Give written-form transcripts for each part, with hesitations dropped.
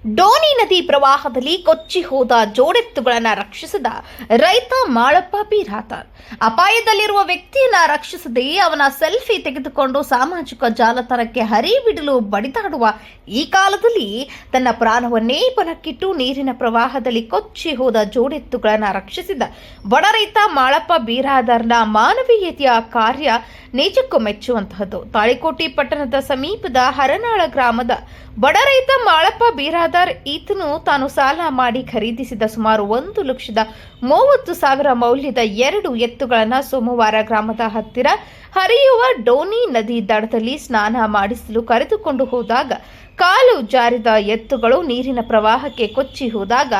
Donee ನದಿ ಪ್ರವಾಹದಲ್ಲಿ ಕೊಚ್ಚಿ ಹೋದ ಜೋಡೆತ್ತುಗಳನ್ನು ರಕ್ಷಿಸಿದ ರೈತ ಮಾಳಪ್ಪ ಬಿರಾದಾರ್. ಅಪಾಯದಲ್ಲಿರುವ ವ್ಯಕ್ತಿಯನ್ನ ರಕ್ಷಿಸದೆ ಅವನ ಸೆಲ್ಫಿ ತೆಗೆದುಕೊಂಡು ಸಾಮಾಜಿಕ ಜಾಲತಾಣಕ್ಕೆ ಹರಿಬಿಡಲು ಬಡಿದಾಡುವ ಈ ಕಾಲದಲ್ಲಿ ತನ್ನ ಪ್ರಾಣವನ್ನೇ ಪಣಕ್ಕಿಟ್ಟು ನೀರಿನ ಪ್ರವಾಹದಲ್ಲಿ ಕೊಚ್ಚಿ ಹೋದ ಜೋಡೆತ್ತುಗಳನ್ನು ರಕ್ಷಿಸಿದ ಬಡ ರೈತ ಮಾಳಪ್ಪ ಬಿರಾದಾರ್ನ ಮಾನವೀಯತೆಯ ಕಾರ್ಯ ನಿಜಕ್ಕೂ ಮೆಚ್ಚುವಂತಹದ್ದು. ತಾಳಿಕೋಟೆ ಪಟ್ಟಣದ ಸಮೀಪದ ಹರನಾಳ ಗ್ರಾಮದ ಬಡ ರೈತ ಮಾಳಪ್ಪ ಬಿರಾದಾರ್ ಈತನು ತಾನು ಸಾಲ ಮಾಡಿ ಖರೀದಿಸಿದ ಸುಮಾರು 1,30,000 ಮೌಲ್ಯದ 2 ಎತ್ತುಗಳನ್ನು ಸೋಮವಾರ ಗ್ರಾಮದ ಹತ್ತಿರ ಹರಿಯುವ ಡೋನಿ ನದಿ ದಡದಲ್ಲಿ ಸ್ನಾನ ಮಾಡಿಸಲು ಕರೆದುಕೊಂಡು ಹೋದಾಗ ಕಾಲು ಜಾರಿದ ಎತ್ತುಗಳು ನೀರಿನ ಪ್ರವಾಹಕ್ಕೆ ಕೊಚ್ಚಿ ಹೋದಾಗ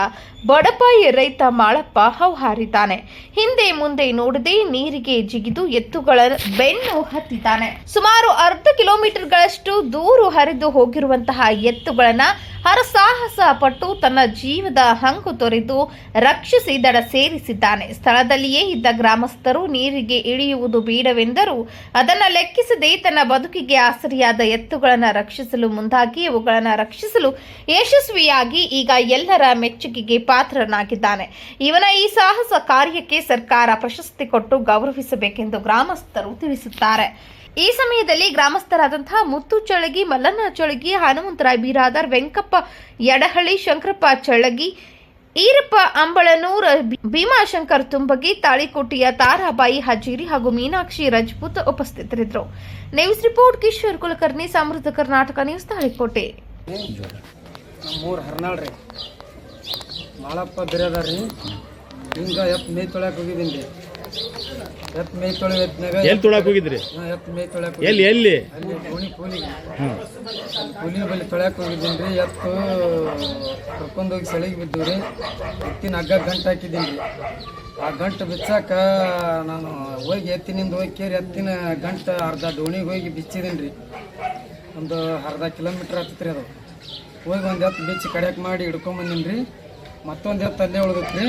ಬಡಪಾಯಿ ರೈತ ಮಾಳಪ್ಪ ಹೌಹಾರಿದ್ದಾನೆ. ಹಿಂದೆ ಮುಂದೆ ನೋಡದೆ ನೀರಿಗೆ ಜಿಗಿದು ಎತ್ತುಗಳ ಬೆನ್ನು ಹತ್ತಿದ್ದಾನೆ. ಸುಮಾರು ಅರ್ಧ ಕಿಲೋಮೀಟರ್ಗಳಷ್ಟು ದೂರ ಹರಿದು ಹೋಗಿರುವಂತಹ ಎತ್ತುಗಳನ್ನ ಹರಸಾಹಸ ಪಟ್ಟು ತನ್ನ ಜೀವದ ಹಂಗು ತೊರೆದು ರಕ್ಷಿಸಿ ದಡ ಸೇರಿಸಿದ್ದಾನೆ. ಸ್ಥಳದಲ್ಲಿಯೇ ಇದ್ದ ಗ್ರಾಮಸ್ಥರು ನೀರಿಗೆ ಇಳಿಯುವುದು ಬೇಡವೆಂದರೂ ಅದನ್ನು ಲೆಕ್ಕಿಸದೆ ತನ್ನ ಬದುಕಿಗೆ ಆಸರಿಯಾದ ಎತ್ತುಗಳನ್ನು ರಕ್ಷಿಸಲು ಮುಂದಾಗಿ ಅವುಗಳನ್ನು ರಕ್ಷಿಸಲು ಯಶಸ್ವಿಯಾಗಿ ಈಗ ಎಲ್ಲರ ಮೆಚ್ಚುಗೆಗೆ ಪಾತ್ರನಾಗಿದ್ದಾನೆ. ಇವನ ಈ ಸಾಹಸ ಕಾರ್ಯಕ್ಕೆ ಸರ್ಕಾರ ಪ್ರಶಸ್ತಿ ಕೊಟ್ಟು ಗೌರವಿಸಬೇಕೆಂದು ಗ್ರಾಮಸ್ಥರು ತಿಳಿಸುತ್ತಾರೆ. ಈ ಸಮಯದಲ್ಲಿ ಗ್ರಾಮಸ್ಥರಾದಂತಹ ಮುತ್ತು ಚಳಗಿ, ಮಲ್ಲಣ್ಣ ಚಳಗಿ, ಹನುಮಂತರಾಯ್ ಬಿರಾದಾರ್, ವೆಂಕಪ್ಪ ಯಡಹಳ್ಳಿ, ಶಂಕರಪ್ಪ ಚಳಗಿ, ಈರಪ್ಪ ಅಂಬಳನೂರ್, ಭೀಮಾಶಂಕರ್ ತುಂಬಗಿ, ತಾಳಿಕೋಟೆಯ ತಾರಾಬಾಯಿ ಹಜೀರಿ ಹಾಗೂ ಮೀನಾಕ್ಷಿ ರಜಪೂತ್ ಉಪಸ್ಥಿತರಿದ್ದರು. ನ್ಯೂಸ್ ರಿಪೋರ್ಟ್ ಕಿಶೋರ್ ಕುಲಕರ್ಣಿ, ಸಮೃದ್ಧ ಕರ್ನಾಟಕ ನ್ಯೂಸ್, ತಾಳಿಕೋಟೆ. ಮಾಳಪ್ಪ ಬಿರಾದಾರ್ ರೀ, ಹಿಂಗ ಎತ್ತು ಮೇ ತೊಳ್ಯಾಕ ಹೋಗಿದ್ದೀನಿ. ಎತ್ತು ಮೇ ತೊಳೆತ್ನಾಗ ಎಲ್ಲಿ ತೊಳಕ್ ಹೋಗಿದ್ರಿ? ಎತ್ತು ಮೇ ತೊಳ್ಯಾಕ ಎಲ್ಲಿ ಅಲ್ಲಿ ಡೋಣಿ ಕೂಲಿಗೆ ಬಳಿ ತೊಳ್ಯಾಕ ಹೋಗಿದ್ದೀನಿ ರೀ. ಎತ್ತು ಕರ್ಕೊಂಡೋಗಿ ಸೆಳಿಗೆ ಬಿದ್ದು ರೀ. ಎತ್ತಿನ ಹಗ್ಗ ಗಂಟು ಹಾಕಿದ್ದೀನಿ ರೀ. ಆ ಗಂಟು ಬಿಚ್ಚಾಕ ನಾನು ಹೋಗಿ ಎತ್ತಿನಿಂದ ಹೋಗಿ ಕೇರಿ ಎತ್ತಿನ ಗಂಟು ಅರ್ಧ ಡೋಣಿಗೆ ಹೋಗಿ ಬಿಚ್ಚಿದ್ದೀನಿ ರೀ. ಒಂದು ಅರ್ಧ ಕಿಲೋಮೀಟ್ರ್ ಆಗ್ತೈತೆ ರೀ. ಅದು ಹೋಗಿ ಒಂದು ಎತ್ತು ಬಿಚ್ಚಿ ಕಡ್ಯಾಕ್ ಮಾಡಿ ಹಿಡ್ಕೊಂಬಂದಿನಿ ರೀ. ಮತ್ತೊಂದು ಎತ್ತು ಅಲ್ಲೇ ಉಳ್ದೈತೆ ರೀ.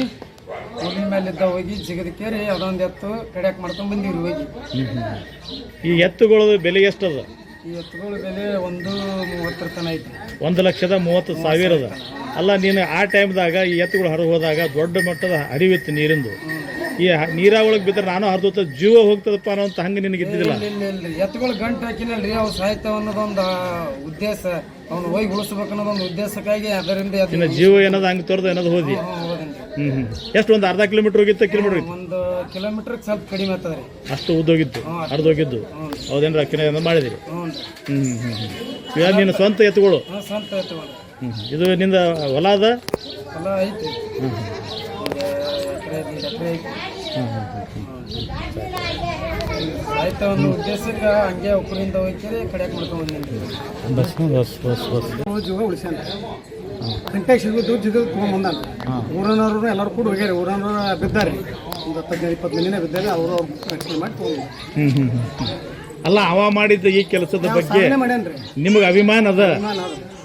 ಕೂಲಿ ಮೇಲಿದ್ದ ಹೋಗಿ ಜಿಗದಕ್ಕೇರಿ ಅದೊಂದು ಎತ್ತು ಕಡ್ಯಾಕ್ ಮಾಡ್ಕೊಂಡು ಬಂದೀವಿ ಹೋಗಿ. ಈ ಎತ್ತುಗಳ ಬೆಲೆ ಎಷ್ಟದ? ಈ ಎತ್ತುಗಳ ಬೆಲೆ 1,30,000 ತನ ಐತಿ. 1,30,000 ಅಲ್ಲ, ನೀನು ಆ ಟೈಮ್ದಾಗ ಈ ಎತ್ತುಗಳು ಹರಿದು ಹೋದಾಗ ದೊಡ್ಡ ಮಟ್ಟದ ಹರಿವಿತ್ತು ನೀರಿಂದು. ಈ ನೀರಾವಳಿಗೆ ಬಿದ್ದರೆ ನಾನು ಹರಿದೋತ ಜೀವ ಹೋಗ್ತದಪ್ಪ ಅನ್ನೋಂತ ಹಂಗೆ ನಿನಗೆ ಇದ್ದಿದ್ದಿಲ್ಲ? ಇಲ್ರಿ, ಎತ್ತುಗಳು ಗಂಟು ಹಾಕಿನಲ್ರಿ, ಅವು ಸಾಹಿತ್ಯ ಅನ್ನೋದೊಂದು ಉದ್ದೇಶ, ಅವ್ನು ಹೋಗಿ ಉಳಿಸ್ಬೇಕು ಅನ್ನೋದೊಂದು ಉದ್ದೇಶಕ್ಕಾಗಿ ಅದರಿಂದ ಜೀವ ಏನದ ಹಂಗೆ ತೋರ್ದು ಏನದು ಹೋದಿ. ಎಷ್ಟು ಒಂದು ಅರ್ಧ ಕಿಲೋಮೀಟರ್ ಹೋಗಿತ್ತು? ಕಿಲೋಮೀಟರ್ ಒಂದು ಕಿಲೋಮೀಟರ್ ಸ್ವಲ್ಪ ಕಡಿಮೆ ಆಗ್ತದ್ರಿ. ಅಷ್ಟು ಉದ್ದೋಗಿತ್ತು, ಹರಿದೋಗಿದ್ದು. ಹೌದೇನ್ರ? ಅಕ್ಕಿನ ಮಾಡಿದಿರಿ? ಇವಾಗ ನಿನ್ನ ಸ್ವಂತ ಎತ್ತುಗಳು? ಸ್ವಂತ ಎತ್ತುಗಳು. ಇದು ನಿಂದ ಹೊಲ ಅದ? ಹೊಲ ಐತಿ, ಎಕರೆ ಐತಿ. ಸಾಹಿತ್ಯ ಒಂದು ಉದ್ದೇಶಕ್ಕೆ ಹಂಗೆ ಒಬ್ಬರಿಂದ ಹೋಗ್ತೀರಿ ಕಡ್ಯಾಕ್ ಮಾಡ್ಕೊಂಡು ಜೀವ ಉಳಿಸ್ಯಾನ. ಗಂಟೆಗೆ ಸಿಗೋದು ಜಿದ್ದು ತೊಗೊಂಡ್ಬಂದಾನ. ಊರನವರು ಎಲ್ಲರೂ ಕೂಡ ಹೋಗ್ಯಾರ. ಊರನವರು ಬಿದ್ದಾರೆ, ಒಂದು 15-20 ಮಂದಿನೇ ಬಿದ್ದಾರೆ. ಅವರು ರಕ್ಷಣೆ ಮಾಡಿ ತೊಗೊಂಡು. ಅಲ್ಲ, ಅವ ಮಾಡಿದ್ದ ಈ ಕೆಲಸದ ಬಗ್ಗೆ ನಿಮಗೆ ಅಭಿಮಾನ ಅದ?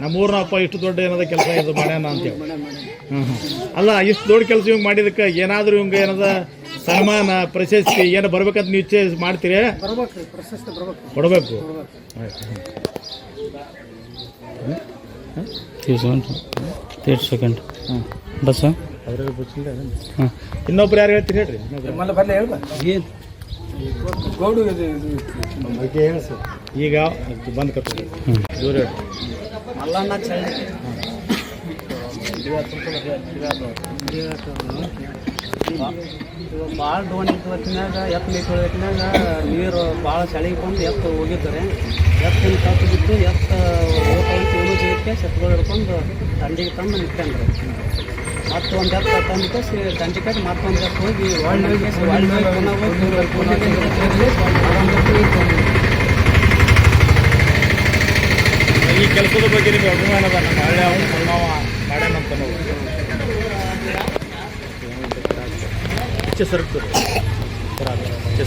ನಮ್ಮೂರ್ನಪ್ಪ ಇಷ್ಟು ದೊಡ್ಡ ಏನದ ಕೆಲಸ ಇದು ಮಾಡ್ಯಾನ ಅಂತೇಳಿ. ಅಲ್ಲ, ಇಷ್ಟು ದೊಡ್ಡ ಕೆಲಸ ಇವಂಗೆ ಮಾಡಿದಕ್ಕೆ ಏನಾದರೂ ಇವಂಗೆ ಏನದ ಸನ್ಮಾನ, ಪ್ರಶಸ್ತಿ ಏನು ಬರ್ಬೇಕಂತ ನೀವು ಇಚ್ಛೆ ಮಾಡ್ತೀರಿ? ಕೊಡಬೇಕು. ಬಸ್ ಇನ್ನೊಬ್ರು ಯಾರು ಹೇಳ್ತೀರಿ ಹೇಳ್ರಿ? ಗೌಡು ಈಗ ಬಂದ್ ಕಟ್ಟಿ ದೂರ ಹೇಳಿ. ಮಲ್ಲಣ್ಣ ಚಳಿ ಭಾಳ ಡೋಣಿ ಹೊತ್ತಿನಾಗ ಎತ್ತು ಮೇಯ್ತು ಹೊತ್ತಿನಾಗ ನೀರು ಭಾಳ ಚಳಿಗೆ ಬಂದು ಎತ್ತು ಹೋಗಿದ್ದಾರೆ. ಎತ್ತಿನ ಕತ್ತು ಬಿದ್ದು ಎತ್ತು ಹೋಗ್ತಂತ ಇವನು ಜೀವಕ್ಕೆ ಸೆತ್ಗಳು ಹಿಡ್ಕೊಂಡು ದಂಡಿಗೆ ತಂದು ನಿಂತ್ಕೊಂಡ್ರು. ಮತ್ತು ಒಂದು ಎತ್ತು ತಂದು ದಂಡಿ ಕಟ್ಟಿ ಮತ್ತೊಂದು ಎತ್ತು ಹೋಗಿ ಈ ಕೆಲಸದ ಬಗ್ಗೆ ನಿಮಗೆ ಅಭಿಮಾನ ಅದ? ನಮ್ಮ ಹಳ್ಳಿ ಅವನು ಸಣ್ಣವ ಮಾಡ್ಯಾನಂತ ಇಚ್ಛೆ ಸರಕ್ತದೆ.